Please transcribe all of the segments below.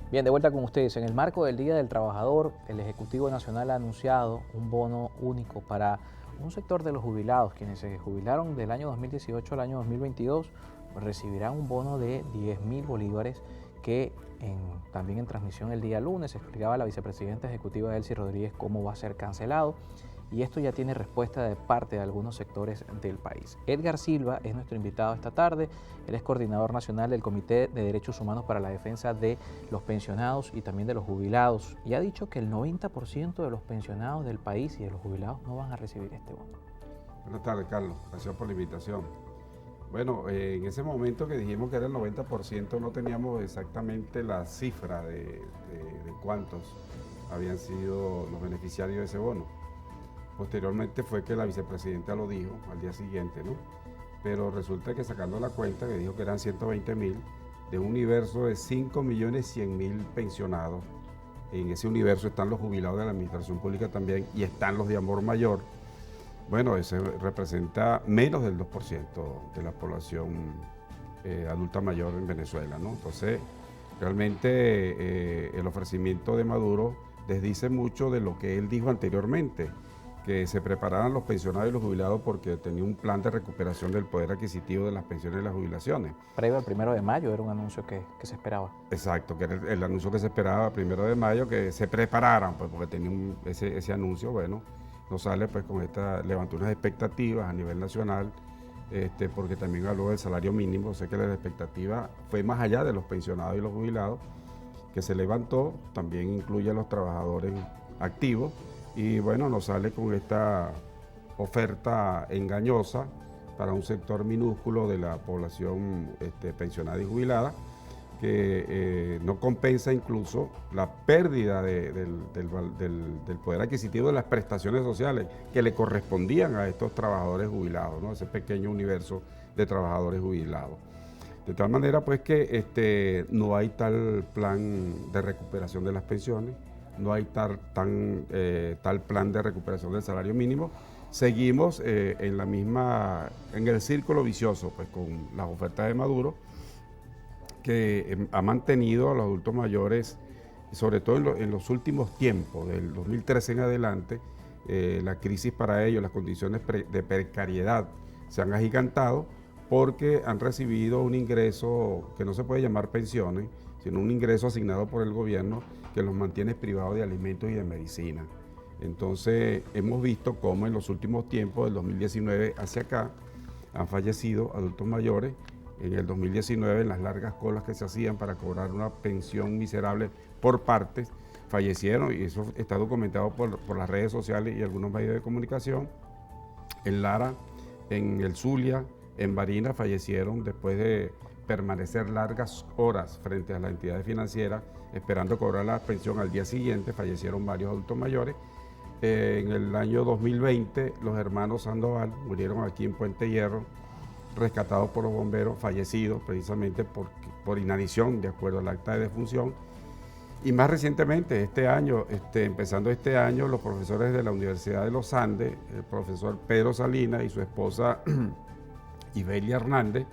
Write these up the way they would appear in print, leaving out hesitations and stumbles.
Bien, de vuelta con ustedes. En el marco del Día del Trabajador, el Ejecutivo Nacional ha anunciado un bono único para un sector de los jubilados. Quienes se jubilaron del año 2018 al año 2022 pues recibirán un bono de 10.000 bolívares que también en transmisión el día lunes explicaba la vicepresidenta ejecutiva Elsie Rodríguez cómo va a ser cancelado. Y esto ya tiene respuesta de parte de algunos sectores del país. Edgar Silva es nuestro invitado esta tarde. Él es coordinador nacional del Comité de Derechos Humanos para la Defensa de los Pensionados y también de los jubilados. Y ha dicho que el 90% de los pensionados del país y de los jubilados no van a recibir este bono. Buenas tardes, Carlos. Gracias por la invitación. Bueno, en ese momento que dijimos que era el 90%, no teníamos exactamente la cifra de cuántos habían sido los beneficiarios de ese bono. Posteriormente fue que la vicepresidenta lo dijo al día siguiente, ¿no? Pero resulta que sacando la cuenta, que dijo que eran 120.000, de un universo de 5.100.000 pensionados. En ese universo están los jubilados de la administración pública también y están los de amor mayor. Bueno, eso representa menos del 2% de la población adulta mayor en Venezuela, ¿no? Entonces, realmente el ofrecimiento de Maduro desdice mucho de lo que él dijo anteriormente, que se prepararan los pensionados y los jubilados porque tenía un plan de recuperación del poder adquisitivo de las pensiones y las jubilaciones. Previo al 1 de mayo era un anuncio que se esperaba. Exacto, que era el anuncio que se esperaba 1 de mayo, que se prepararan, pues porque tenía ese anuncio, bueno, no sale pues con levantó unas expectativas a nivel nacional, porque también habló del salario mínimo. Sé que la expectativa fue más allá de los pensionados y los jubilados, que se levantó, también incluye a los trabajadores activos, y bueno, nos sale con esta oferta engañosa para un sector minúsculo de la población pensionada y jubilada, que no compensa incluso la pérdida del poder adquisitivo de las prestaciones sociales que le correspondían a estos trabajadores jubilados, ¿no? Ese pequeño universo de trabajadores jubilados. De tal manera pues que no hay tal plan de recuperación de las pensiones, no hay tal plan de recuperación del salario mínimo. Seguimos en el círculo vicioso pues con las ofertas de Maduro, que ha mantenido a los adultos mayores, sobre todo en los últimos tiempos, del 2013 en adelante, la crisis para ellos, las condiciones de precariedad se han agigantado porque han recibido un ingreso que no se puede llamar pensiones, sino un ingreso asignado por el gobierno que los mantiene privados de alimentos y de medicina. Entonces hemos visto cómo en los últimos tiempos, del 2019 hacia acá, han fallecido adultos mayores. En el 2019, en las largas colas que se hacían para cobrar una pensión miserable por partes, fallecieron, y eso está documentado por las redes sociales y algunos medios de comunicación. En Lara, en el Zulia, en Barinas, fallecieron después de permanecer largas horas frente a las entidades financieras esperando cobrar la pensión al día siguiente. Fallecieron varios adultos mayores. En el año 2020, los hermanos Sandoval murieron aquí en Puente Hierro, rescatados por los bomberos, fallecidos precisamente por inanición, de acuerdo al acta de defunción. Y más recientemente, este año, empezando este año, los profesores de la Universidad de los Andes, el profesor Pedro Salinas y su esposa Ibelia Hernández,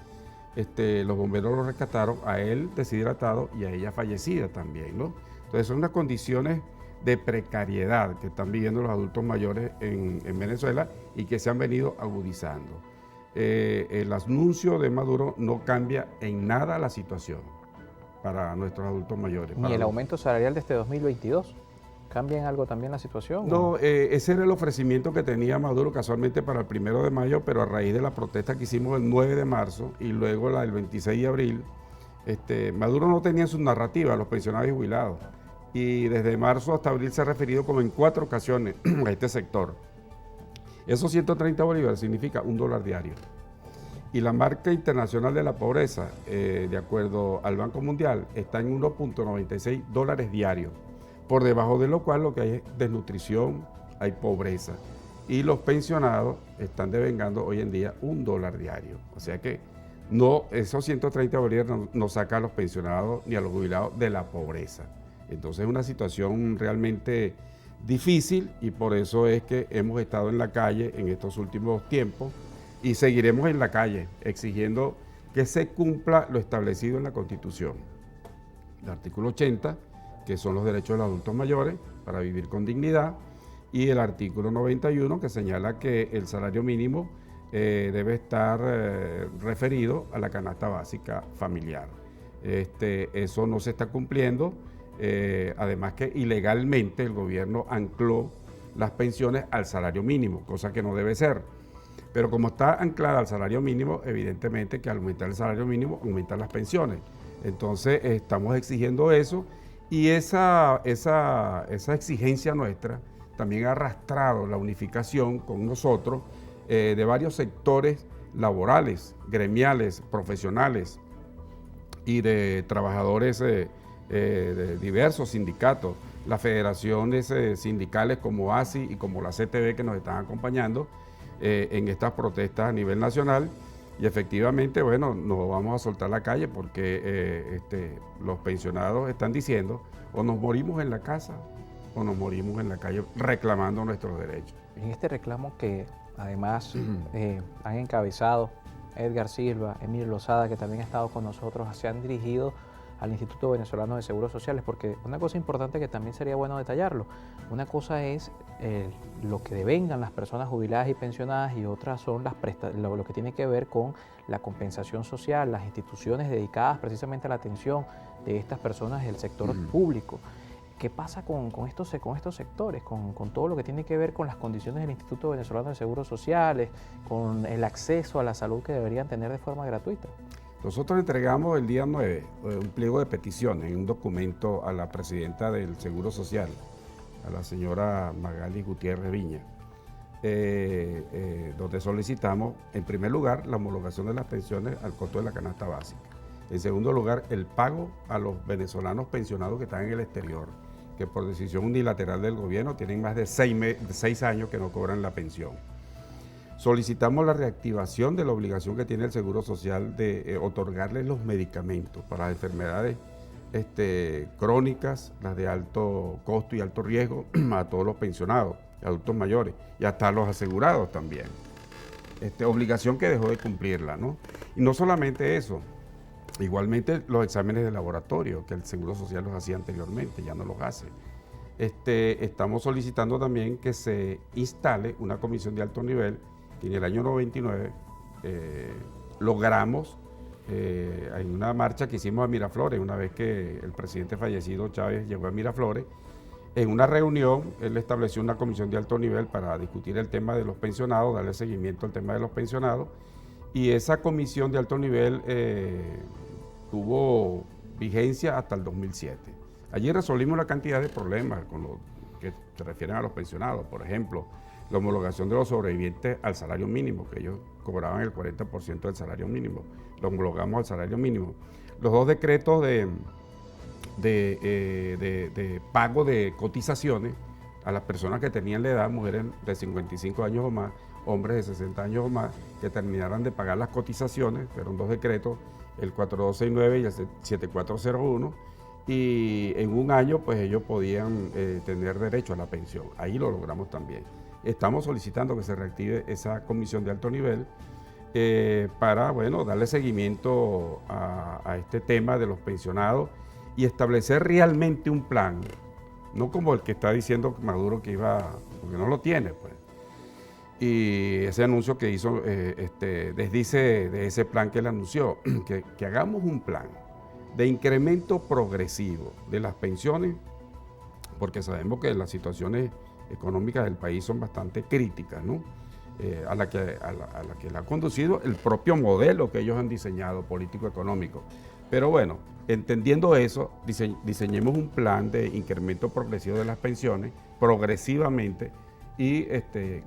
los bomberos lo rescataron, a él deshidratado y a ella fallecida también, ¿no? Entonces son unas condiciones de precariedad que están viviendo los adultos mayores en Venezuela y que se han venido agudizando. El anuncio de Maduro no cambia en nada la situación para nuestros adultos mayores. ¿Ni el aumento salarial de este 2022 cambia en algo también la situación? No, ese era el ofrecimiento que tenía Maduro casualmente para el 1 de mayo, pero a raíz de la protesta que hicimos el 9 de marzo y luego la del 26 de abril, Maduro no tenía en su narrativa a los pensionados y jubilados. Y desde marzo hasta abril se ha referido como en 4 ocasiones a este sector. Esos 130 bolívares significa $1 diario. Y la marca internacional de la pobreza, de acuerdo al Banco Mundial, está en $1.96 diarios, por debajo de lo cual lo que hay es desnutrición, hay pobreza. Y los pensionados están devengando hoy en día $1 diario. O sea que no, esos 130 bolívares no sacan a los pensionados ni a los jubilados de la pobreza. Entonces es una situación realmente difícil y por eso es que hemos estado en la calle en estos últimos tiempos y seguiremos en la calle exigiendo que se cumpla lo establecido en la Constitución. el artículo 80, que son los derechos de los adultos mayores para vivir con dignidad, y el artículo 91, que señala que el salario mínimo debe estar referido a la canasta básica familiar. Eso no se está cumpliendo, además que ilegalmente el gobierno ancló las pensiones al salario mínimo, cosa que no debe ser. Pero como está anclada al salario mínimo, evidentemente que al aumentar el salario mínimo aumentan las pensiones. Entonces estamos exigiendo eso, y esa exigencia nuestra también ha arrastrado la unificación con nosotros de varios sectores laborales, gremiales, profesionales y de trabajadores de diversos sindicatos, las federaciones sindicales como ASI y como la CTV, que nos están acompañando en estas protestas a nivel nacional. Y efectivamente, bueno, nos vamos a soltar la calle porque los pensionados están diciendo: o nos morimos en la casa o nos morimos en la calle reclamando nuestros derechos. En este reclamo que además han encabezado Edgar Silva, Emilio Lozada, que también ha estado con nosotros, se han dirigido al Instituto Venezolano de Seguros Sociales, porque una cosa importante que también sería bueno detallarlo: una cosa es lo que devengan las personas jubiladas y pensionadas, y otras son lo que tiene que ver con la compensación social, las instituciones dedicadas precisamente a la atención de estas personas del sector público. ¿Qué pasa con estos sectores, con todo lo que tiene que ver con las condiciones del Instituto Venezolano de Seguros Sociales, con el acceso a la salud que deberían tener de forma gratuita? Nosotros entregamos el día 9 un pliego de peticiones en un documento a la presidenta del Seguro Social, a la señora Magali Gutiérrez Viña, donde solicitamos, en primer lugar, la homologación de las pensiones al costo de la canasta básica. En segundo lugar, el pago a los venezolanos pensionados que están en el exterior, que por decisión unilateral del gobierno tienen más de 6 años que no cobran la pensión. Solicitamos la reactivación de la obligación que tiene el Seguro Social de otorgarles los medicamentos para las enfermedades crónicas, las de alto costo y alto riesgo, a todos los pensionados, adultos mayores y hasta a los asegurados también. Obligación que dejó de cumplirla, ¿no? Y no solamente eso, igualmente los exámenes de laboratorio que el Seguro Social los hacía anteriormente, ya no los hace. Estamos solicitando también que se instale una comisión de alto nivel, que en el año 99 logramos en una marcha que hicimos a Miraflores, una vez que el presidente fallecido Chávez llegó a Miraflores. En una reunión, él estableció una comisión de alto nivel para discutir el tema de los pensionados, darle seguimiento al tema de los pensionados, y esa comisión de alto nivel tuvo vigencia hasta el 2007. Allí resolvimos una cantidad de problemas con lo que se refieren a los pensionados. Por ejemplo, la homologación de los sobrevivientes al salario mínimo, que ellos cobraban el 40% del salario mínimo. Lo homologamos al salario mínimo. Los dos decretos de pago de cotizaciones a las personas que tenían la edad, mujeres de 55 años o más, hombres de 60 años o más, que terminaran de pagar las cotizaciones. Fueron dos decretos, el 4269 y el 7401, y en un año pues ellos podían tener derecho a la pensión. Ahí lo logramos también. Estamos solicitando que se reactive esa comisión de alto nivel para, bueno, darle seguimiento a este tema de los pensionados y establecer realmente un plan, no como el que está diciendo Maduro que iba, porque no lo tiene, pues. Y ese anuncio que hizo, desdice de ese plan que él anunció, que hagamos un plan de incremento progresivo de las pensiones, porque sabemos que las situaciones económicas del país son bastante críticas, ¿no? A la que le ha conducido el propio modelo que ellos han diseñado, político-económico. Pero bueno, entendiendo eso, diseñemos un plan de incremento progresivo de las pensiones, progresivamente, y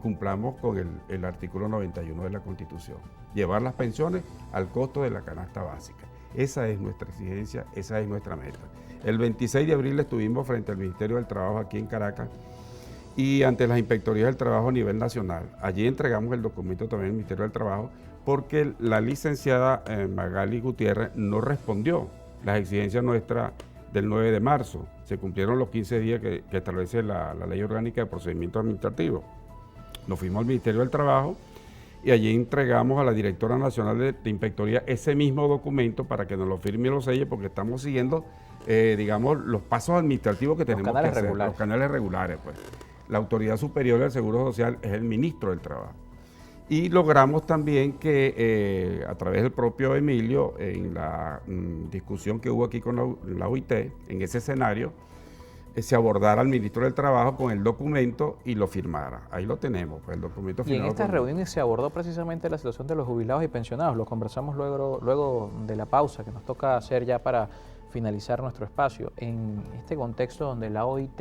cumplamos con el artículo 91 de la Constitución. Llevar las pensiones al costo de la canasta básica. Esa es nuestra exigencia, esa es nuestra meta. El 26 de abril estuvimos frente al Ministerio del Trabajo aquí en Caracas y ante las inspectorías del trabajo a nivel nacional. Allí entregamos el documento también al Ministerio del Trabajo porque la licenciada Magali Gutiérrez no respondió las exigencias nuestras del 9 de marzo. Se cumplieron los 15 días que establece la Ley Orgánica de Procedimientos Administrativos. Nos fuimos al Ministerio del Trabajo y allí entregamos a la directora nacional de Inspectoría ese mismo documento para que nos lo firme y lo selle, porque estamos siguiendo, digamos, los pasos administrativos que tenemos que hacer, los canales regulares. Pues. La autoridad superior del Seguro Social es el ministro del Trabajo. Y logramos también que a través del propio Emilio, en la discusión que hubo aquí con la OIT, en ese escenario, se abordara al ministro del Trabajo con el documento y lo firmara. Ahí lo tenemos, pues, el documento firmado. Y en estas reuniones se abordó precisamente la situación de los jubilados y pensionados. Lo conversamos luego de la pausa que nos toca hacer ya para finalizar nuestro espacio. En este contexto donde la OIT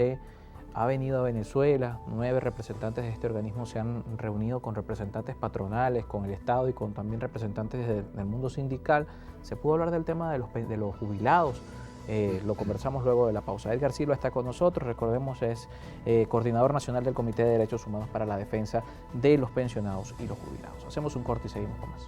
ha venido a Venezuela, 9 representantes de este organismo se han reunido con representantes patronales, con el Estado y con también representantes del mundo sindical. Se pudo hablar del tema de los jubilados. Lo conversamos luego de la pausa. Edgar Silva está con nosotros, recordemos es coordinador nacional del Comité de Derechos Humanos para la Defensa de los Pensionados y los Jubilados. Hacemos un corte y seguimos con más.